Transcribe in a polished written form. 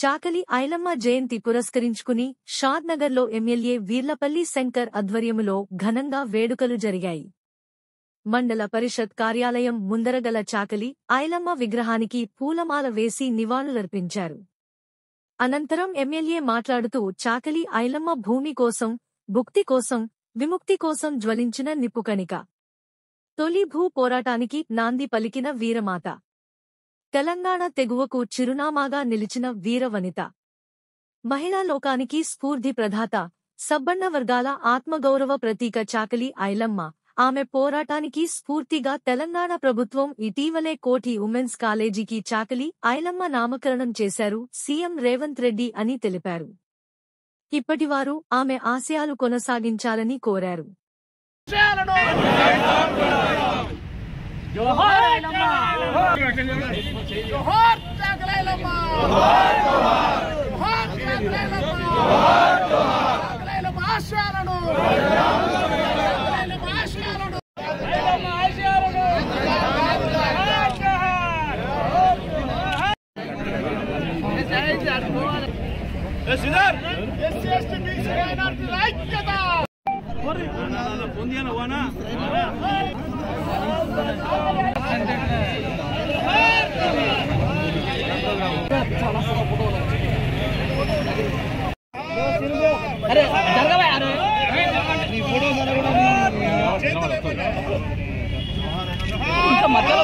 చాకలి ఐలమ్మ జయంతి పురస్కరించుకుని షాద్నగర్లో ఎమ్మెల్యే వీర్లపల్లి శంకర్ ఆధ్వర్యములో ఘనంగా వేడుకలు జరిగాయి. మండల పరిషత్ కార్యాలయం ముందరగల చాకలి ఐలమ్మ విగ్రహానికి పూలమాల వేసి నివాళులర్పించారు. అనంతరం ఎమ్మెల్యే మాట్లాడుతూ చాకలి ఐలమ్మ భూమి కోసం, భుక్తి కోసం, విముక్తి కోసం జ్వలించిన నిప్పుకణిక. తొలి భూ పోరాటానికి నాంది పలికిన వీరమాత. తెలంగాణ తెగువకు చిరునామాగా నిలిచిన వీరవనిత. మహిళా లోకానికి స్ఫూర్తి ప్రదాత, సబ్బన్న వర్గాల ఆత్మగౌరవ ప్రతీక చాకలి ఐలమ్మ. ఆమె పోరాటానికి స్ఫూర్తిగా తెలంగాణ ప్రభుత్వం ఇటీవలే కోఠి ఉమెన్స్ కాలేజీకి చాకలి ఐలమ్మ నామకరణం చేశారు సీఎం రేవంత్ రెడ్డి అని తెలిపారు. ఇప్పటివారు ఆమె ఆశయాలు కొనసాగించాలని కోరారు. మధ్యలో